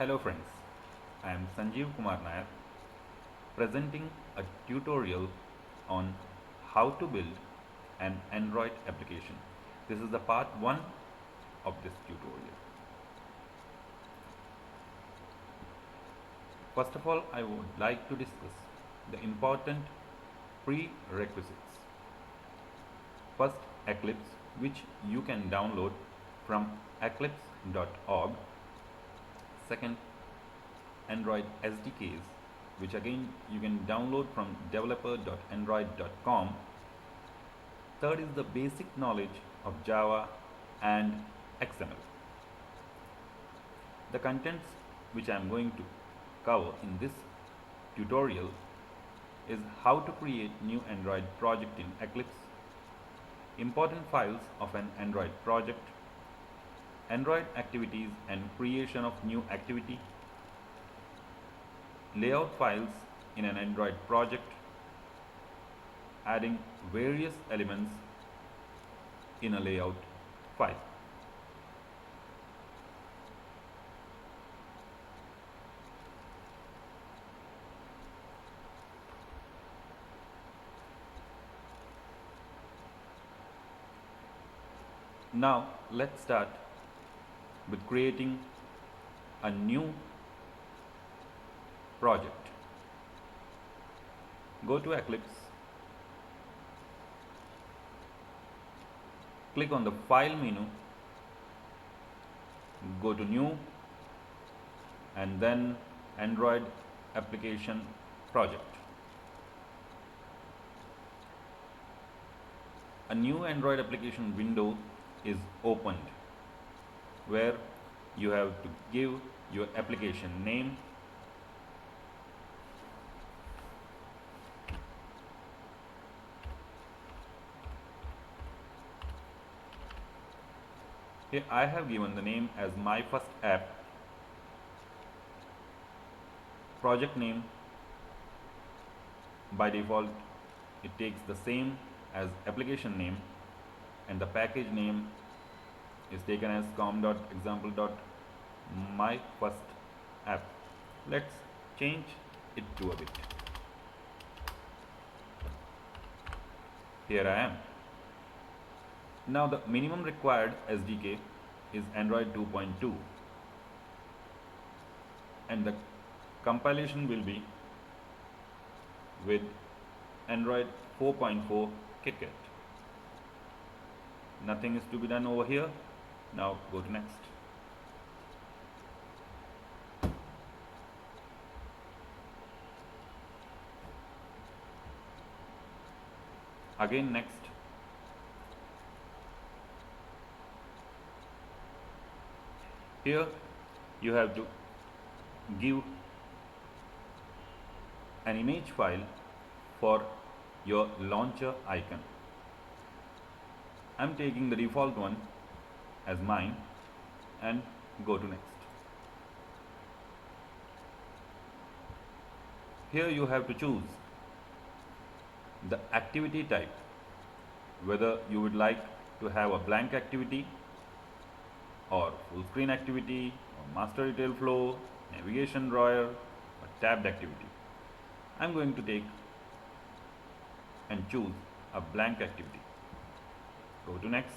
Hello friends, I am Sanjeev Kumar Nair presenting a tutorial on how to build an Android application. This is the part 1 of this tutorial. First of all, I would like to discuss the important prerequisites. First, Eclipse, which you can download from eclipse.org. Second, Android SDKs, which again you can download from developer.android.com. Third is the basic knowledge of Java and XML. The contents which I am going to cover in this tutorial is how to create new Android project in Eclipse, important files of an Android project, Android activities and creation of new activity, layout files in an Android project, adding various elements in a layout file. Now let's start with creating a new project. Go to Eclipse, click on the File menu, go to New, and then Android Application Project. A new Android application window is opened where you have to give your application name, here I have given the name as my first app. Project name, by default it takes the same as application name, and the package name is taken as com.example.myfirstapp. Let's change it to a bit. Here I am. Now the minimum required SDK is Android 2.2 and the compilation will be with Android 4.4 KitKat. Nothing is to be done over here. Now go to next. Again next. Here you have to give an image file for your launcher icon. I'm taking the default one as mine and go to next. Here you have to choose the activity type, whether you would like to have a blank activity or full screen activity or master detail flow, navigation drawer or tabbed activity. I'm going to take and choose a blank activity. Go to next.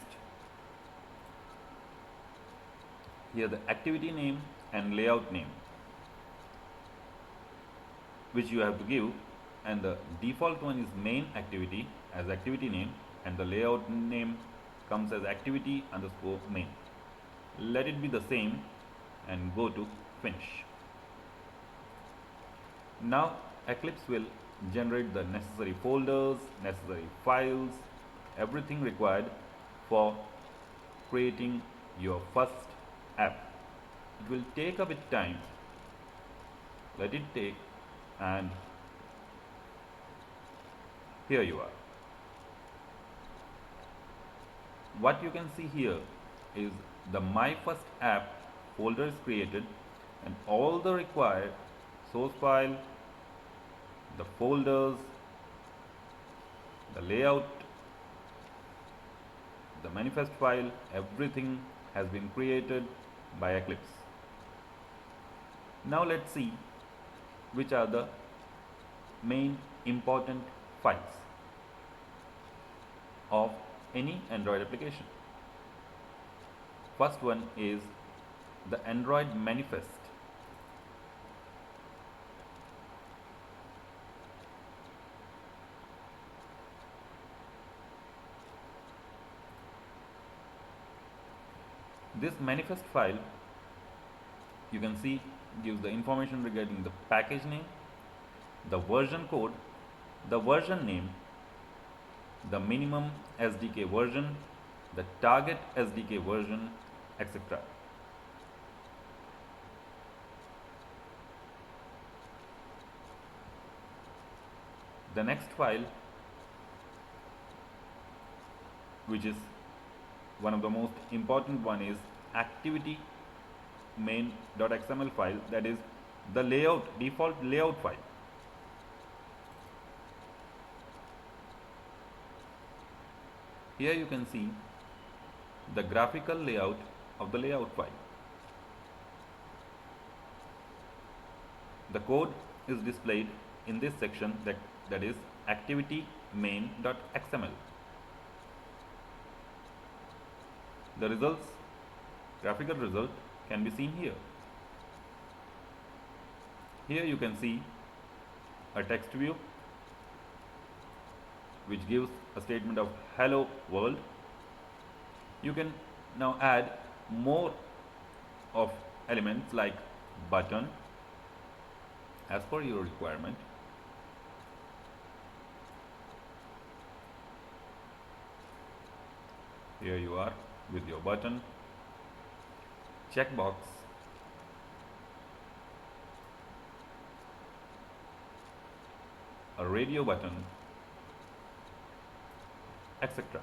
Here the activity name and layout name which you have to give, and the default one is main activity as activity name and the layout name comes as activity underscore main. Let it be the same and go to finish. Now Eclipse will generate the necessary folders, necessary files, everything required for creating your first app. It will take a bit time. Let it take, and here you are. What you can see here is the My First App folder is created and all the required source file, the folders, the layout, the manifest file, everything has been created by Eclipse. Now let's see which are the main important files of any Android application. First one is the Android manifest. This manifest file, you can see, gives the information regarding the package name, the version code, the version name, the minimum SDK version, the target SDK version, etc. The next file, which is one of the most important one, is activity main.xml file, that is the default layout file. Here you can see the graphical layout of the layout file. The code is displayed in this section, that is activity main.xml. The results, graphical result, can be seen here. Here you can see a text view which gives a statement of hello world. You can now add more of elements like button as per your requirement. Here you are with your button, checkbox, a radio button, etc.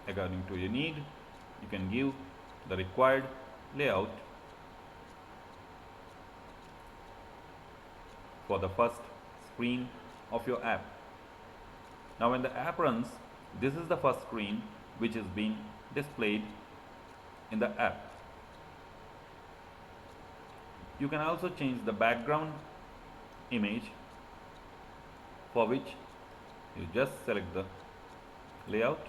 According to your need, you can give the required layout for the first screen of your app. Now when the app runs, this is the first screen which is being displayed in the app. You can also change the background image, for which you just select the layout,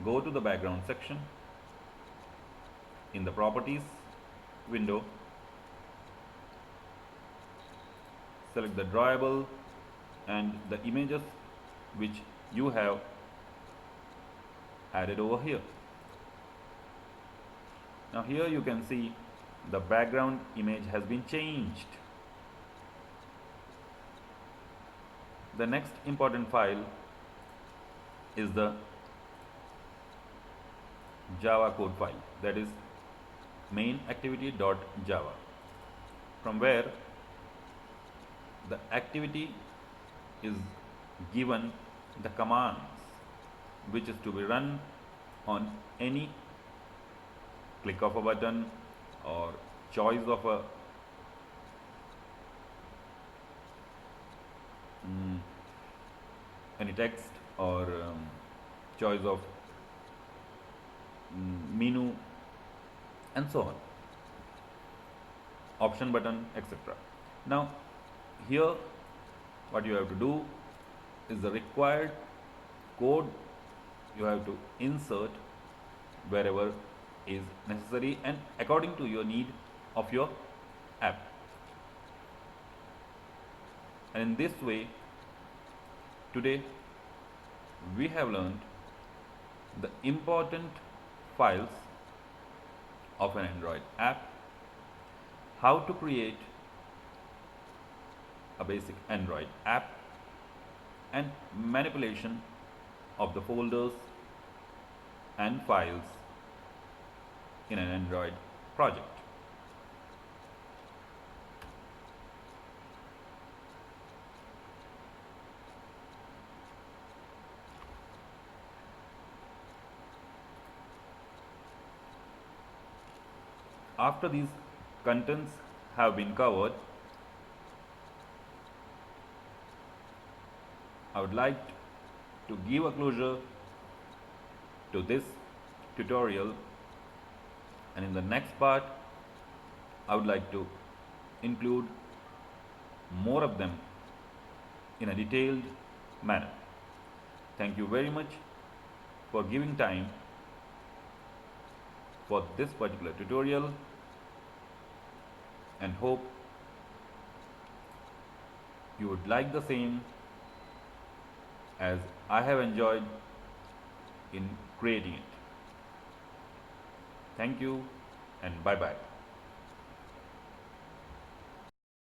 go to the background section, in the properties window, select the drawable and the images which you have added over here. Now here you can see the background image has been changed. The next important file is the Java code file, that is main_activity.java, from where the activity is given the commands which is to be run on any click of a button or choice of a any text or choice of menu and so on, option button, etc. Now here what you have to do is the required code you have to insert wherever is necessary and according to your need of your app. And in this way, today we have learned the important files of an Android app, how to create a basic Android app, and manipulation of the folders and files in an Android project. After these contents have been covered, I would like to give a closure to this tutorial, and in the next part I would like to include more of them in a detailed manner. Thank you very much for giving time for this particular tutorial, and hope you would like the same as I have enjoyed in creating it. Thank you and bye bye.